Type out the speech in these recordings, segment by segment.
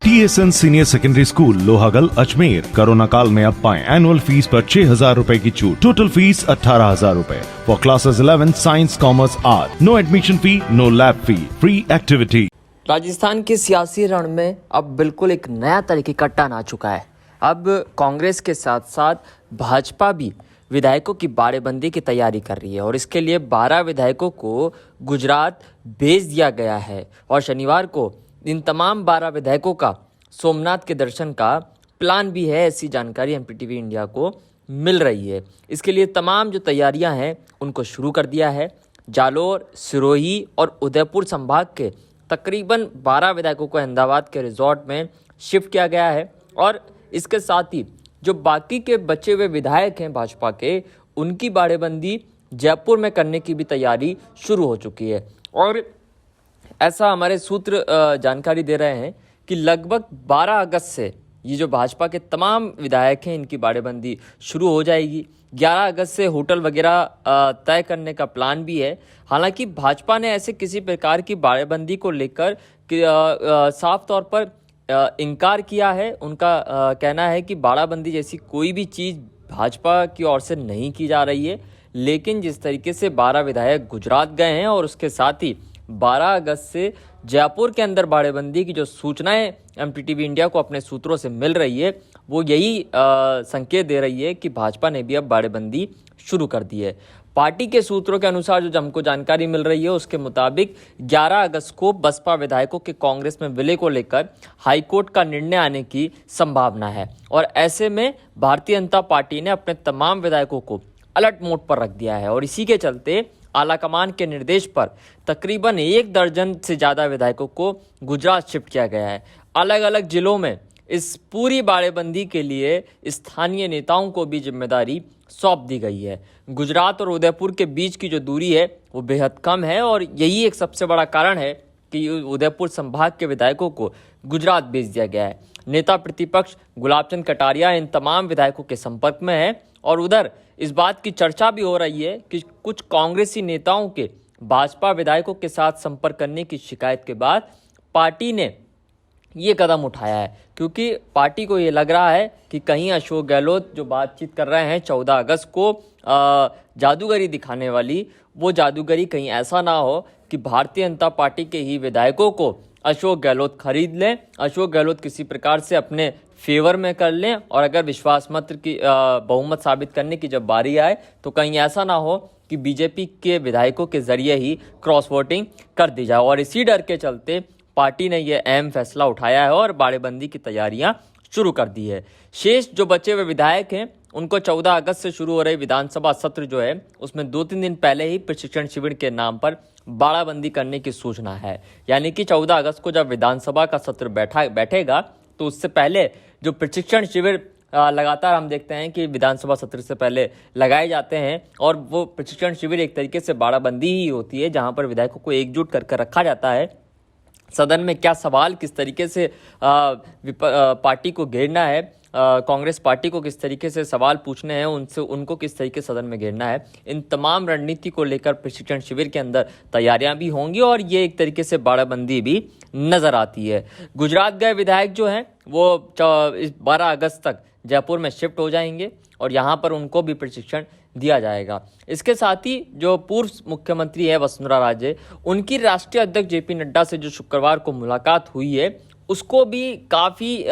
TSN senior secondary school Lohagal Ajmer. Corona काल में अब पाएं एनुअल फीस पर 6,000 रूपए की छूट। टोटल फीस 18,000 रूपए for classes 11 science commerce art. No admission fee, no lab fee, free activity. Rajasthan के सियासी रण में अब बिल्कुल एक नया तरीके का टर्न आ चुका है। अब कांग्रेस के साथ साथ भाजपा भी विधायकों की बाड़ेबंदी की तैयारी कर रही है और इसके लिए 12 विधायकों को गुजरात भेज दिया गया है और शनिवार को इन तमाम 12 विधायकों का सोमनाथ के दर्शन का प्लान भी है। ऐसी जानकारी एमपीटीवी इंडिया को मिल रही है। इसके लिए तमाम जो तैयारियां हैं उनको शुरू कर दिया है। जालोर, सिरोही और उदयपुर संभाग के तकरीबन 12 विधायकों को अहमदाबाद के रिजॉर्ट में शिफ्ट किया गया है और इसके साथ ही जो बाकी के बचे हुए विधायक हैं भाजपा के, उनकी बाड़ेबंदी जयपुर में करने की भी तैयारी शुरू हो चुकी है। और ऐसा हमारे सूत्र जानकारी दे रहे हैं कि लगभग 12 अगस्त से ये जो भाजपा के तमाम विधायक हैं इनकी बाड़ेबंदी शुरू हो जाएगी। 11 अगस्त से होटल वगैरह तय करने का प्लान भी है। हालांकि भाजपा ने ऐसे किसी प्रकार की बाड़ेबंदी को लेकर साफ तौर पर इनकार किया है। उनका कहना है कि बाड़ाबंदी जैसी कोई भी चीज़ भाजपा की ओर से नहीं की जा रही है, लेकिन जिस तरीके से 12 विधायक गुजरात गए हैं और उसके साथ ही 12 अगस्त से जयपुर के अंदर बाड़ेबंदी की जो सूचनाएं एमपीटीवी इंडिया को अपने सूत्रों से मिल रही है, वो यही संकेत दे रही है कि भाजपा ने भी अब बाड़ेबंदी शुरू कर दी है। पार्टी के सूत्रों के अनुसार जो हमको जानकारी मिल रही है उसके मुताबिक 11 अगस्त को बसपा विधायकों के कांग्रेस में विलय को लेकर हाईकोर्ट का निर्णय आने की संभावना है और ऐसे में भारतीय जनता पार्टी ने अपने तमाम विधायकों को अलर्ट मोड पर रख दिया है और इसी के चलते आलाकमान के निर्देश पर तकरीबन 1 दर्जन से ज़्यादा विधायकों को गुजरात शिफ्ट किया गया है। अलग अलग जिलों में इस पूरी बाड़ेबंदी के लिए स्थानीय नेताओं को भी जिम्मेदारी सौंप दी गई है। गुजरात और उदयपुर के बीच की जो दूरी है वो बेहद कम है और यही एक सबसे बड़ा कारण है कि उदयपुर संभाग के विधायकों को गुजरात भेज दिया गया है। नेता प्रतिपक्ष गुलाबचंद कटारिया इन तमाम विधायकों के संपर्क में है और उधर इस बात की चर्चा भी हो रही है कि कुछ कांग्रेसी नेताओं के भाजपा विधायकों के साथ संपर्क करने की शिकायत के बाद पार्टी ने ये कदम उठाया है, क्योंकि पार्टी को ये लग रहा है कि कहीं अशोक गहलोत जो बातचीत कर रहे हैं 14 अगस्त को जादूगरी दिखाने वाली, वो जादूगरी कहीं ऐसा ना हो कि भारतीय जनता पार्टी के ही विधायकों को अशोक गहलोत खरीद लें, अशोक गहलोत किसी प्रकार से अपने फेवर में कर लें और अगर विश्वास मत की बहुमत साबित करने की जब बारी आए तो कहीं ऐसा ना हो कि बीजेपी के विधायकों के जरिए ही क्रॉस वोटिंग कर दी जाए। और इसी डर के चलते पार्टी ने यह अहम फैसला उठाया है और बाड़ेबंदी की तैयारियां शुरू कर दी है। शेष जो बचे हुए विधायक हैं उनको 14 अगस्त से शुरू हो रहे विधानसभा सत्र जो है उसमें 2-3 दिन पहले ही प्रशिक्षण शिविर के नाम पर बाड़ाबंदी करने की सूचना है। यानी कि 14 अगस्त को जब विधानसभा का सत्र बैठेगा तो उससे पहले जो प्रशिक्षण शिविर लगातार हम देखते हैं कि विधानसभा सत्र से पहले लगाए जाते हैं और वो प्रशिक्षण शिविर एक तरीके से बाड़ाबंदी ही होती है, जहां पर विधायकों को एकजुट करके रखा जाता है। सदन में क्या सवाल किस तरीके से पार्टी को घेरना है, कांग्रेस पार्टी को किस तरीके से सवाल पूछने हैं, उनसे उनको किस तरीके सदन में घेरना है, इन तमाम रणनीति को लेकर प्रशिक्षण शिविर के अंदर तैयारियां भी होंगी और ये एक तरीके से बाड़ाबंदी भी नजर आती है। गुजरात गए विधायक जो हैं वो 12 अगस्त तक जयपुर में शिफ्ट हो जाएंगे और यहाँ पर उनको भी प्रशिक्षण दिया जाएगा। इसके साथ ही जो पूर्व मुख्यमंत्री है वसुंधरा राजे, उनकी राष्ट्रीय अध्यक्ष जेपी नड्डा से जो शुक्रवार को मुलाकात हुई है उसको भी काफ़ी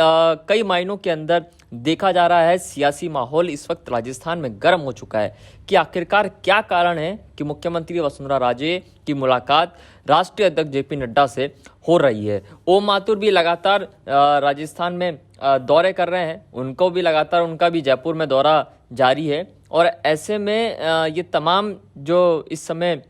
कई मायनों के अंदर देखा जा रहा है। सियासी माहौल इस वक्त राजस्थान में गर्म हो चुका है कि आखिरकार क्या कारण है कि मुख्यमंत्री वसुंधरा राजे की मुलाकात राष्ट्रीय अध्यक्ष जेपी नड्डा से हो रही है। ओम माथुर भी लगातार राजस्थान में दौरे कर रहे हैं, उनको भी लगातार उनका भी जयपुर में दौरा जारी है और ऐसे में ये तमाम जो इस समय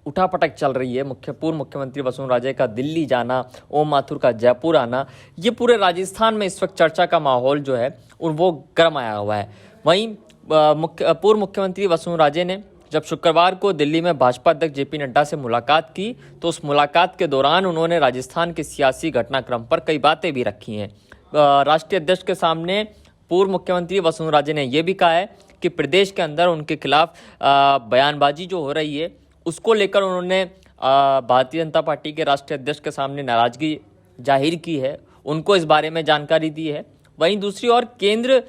उठापटक चल रही है, पूर्व मुख्यमंत्री वसुंधरा राजे का दिल्ली जाना, ओम माथुर का जयपुर आना, ये पूरे राजस्थान में इस वक्त चर्चा का माहौल जो है वो गर्म आया हुआ है। वहीं पूर्व मुख्यमंत्री वसुंधरा राजे ने जब शुक्रवार को दिल्ली में भाजपा अध्यक्ष जेपी नड्डा से मुलाकात की तो उस मुलाकात के दौरान उन्होंने राजस्थान के सियासी घटनाक्रम पर कई बातें भी रखी हैं। राष्ट्रीय अध्यक्ष के सामने पूर्व मुख्यमंत्री वसुंधरा राजे ने यह भी कहा है कि प्रदेश के अंदर उनके खिलाफ बयानबाजी जो हो रही है उसको लेकर उन्होंने भारतीय जनता पार्टी के राष्ट्रीय अध्यक्ष के सामने नाराजगी जाहिर की है। उनको इस बारे में जानकारी दी है। वहीं दूसरी ओर केंद्र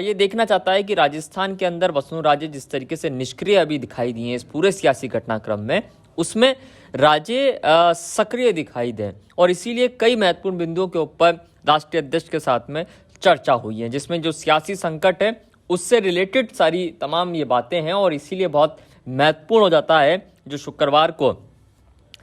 ये देखना चाहता है कि राजस्थान के अंदर वसुंधरा राजे जिस तरीके से निष्क्रिय अभी दिखाई दिए हैं इस पूरे सियासी घटनाक्रम में, उसमें राजे सक्रिय दिखाई दें, और इसीलिए कई महत्वपूर्ण बिंदुओं के ऊपर राष्ट्रीय अध्यक्ष के साथ में चर्चा हुई है, जिसमें जो सियासी संकट है उससे रिलेटेड सारी तमाम ये बातें हैं, और इसीलिए बहुत महत्वपूर्ण हो जाता है जो शुक्रवार को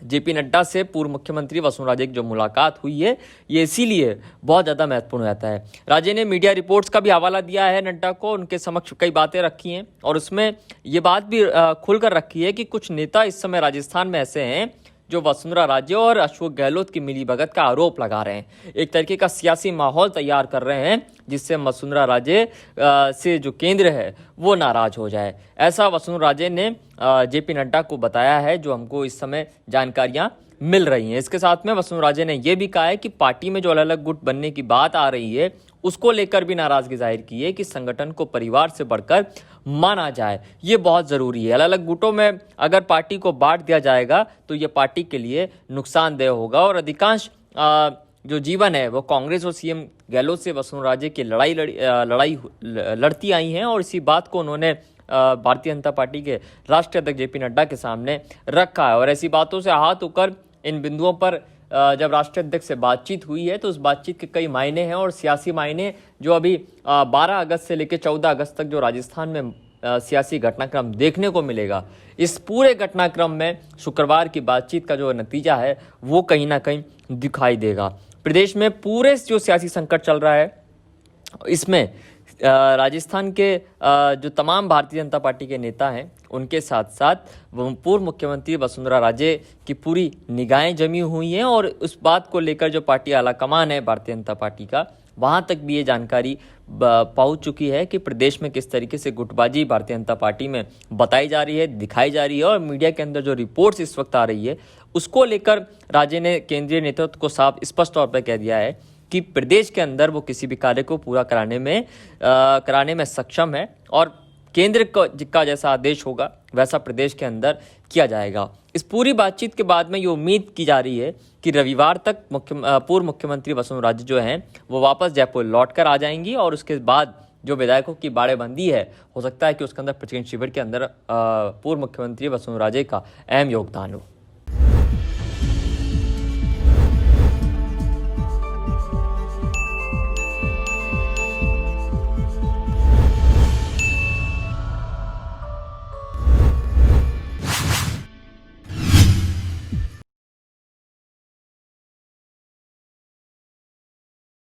जेपी नड्डा से पूर्व मुख्यमंत्री वसुंधरा राजे की जो मुलाकात हुई है, ये इसीलिए बहुत ज़्यादा महत्वपूर्ण हो जाता है। राजे ने मीडिया रिपोर्ट्स का भी हवाला दिया है नड्डा को, उनके समक्ष कई बातें रखी हैं, और उसमें ये बात भी खुलकर रखी है कि कुछ नेता इस समय राजस्थान में ऐसे हैं जो वसुंधरा राजे और अशोक गहलोत की मिलीभगत का आरोप लगा रहे हैं, एक तरीके का सियासी माहौल तैयार कर रहे हैं जिससे वसुंधरा राजे से जो केंद्र है वो नाराज हो जाए। ऐसा वसुंधरा राजे ने जेपी नड्डा को बताया है, जो हमको इस समय जानकारियां मिल रही हैं। इसके साथ में वसुंधरा राजे ने यह भी कहा है कि पार्टी में जो अलग अलग गुट बनने की बात आ रही है उसको लेकर भी नाराजगी जाहिर की है कि संगठन को परिवार से बढ़कर माना जाए, ये बहुत जरूरी है। अलग अलग गुटों में अगर पार्टी को बांट दिया जाएगा तो ये पार्टी के लिए नुकसानदेह होगा, और अधिकांश जो जीवन है वो कांग्रेस और सीएम गहलोत से वसुंधरा राजे की लड़ाई लड़ती आई हैं, और इसी बात को उन्होंने भारतीय जनता पार्टी के राष्ट्रीय अध्यक्ष जेपी नड्डा के सामने रखा है। और ऐसी बातों से आहत होकर इन बिंदुओं पर जब राष्ट्रीय अध्यक्ष से बातचीत हुई है तो उस बातचीत के कई मायने हैं, और सियासी मायने जो अभी 12 अगस्त से लेकर 14 अगस्त तक जो राजस्थान में सियासी घटनाक्रम देखने को मिलेगा, इस पूरे घटनाक्रम में शुक्रवार की बातचीत का जो नतीजा है वो कहीं ना कहीं दिखाई देगा। प्रदेश में पूरे जो सियासी संकट चल रहा है इसमें राजस्थान के जो तमाम भारतीय जनता पार्टी के नेता हैं उनके साथ साथ पूर्व मुख्यमंत्री वसुंधरा राजे की पूरी निगाहें जमी हुई हैं, और उस बात को लेकर जो पार्टी आलाकमान है भारतीय जनता पार्टी का, वहां तक भी ये जानकारी पहुंच चुकी है कि प्रदेश में किस तरीके से गुटबाजी भारतीय जनता पार्टी में बताई जा रही है, दिखाई जा रही है, और मीडिया के अंदर जो रिपोर्ट्स इस वक्त आ रही है उसको लेकर राजे ने केंद्रीय नेतृत्व को साफ स्पष्ट तौर पर कह दिया है कि प्रदेश के अंदर वो किसी भी कार्य को पूरा कराने में सक्षम है, और केंद्र का जैसा आदेश होगा वैसा प्रदेश के अंदर किया जाएगा। इस पूरी बातचीत के बाद में ये उम्मीद की जा रही है कि रविवार तक पूर्व मुख्यमंत्री वसुंधरा राजे जो हैं वो वापस जयपुर लौट कर आ जाएंगी, और उसके बाद जो विधायकों की बाड़ेबंदी है हो सकता है कि उसके अंदर प्रचंड शिविर के अंदर पूर्व मुख्यमंत्री वसुंधरा राजे का अहम योगदान हो।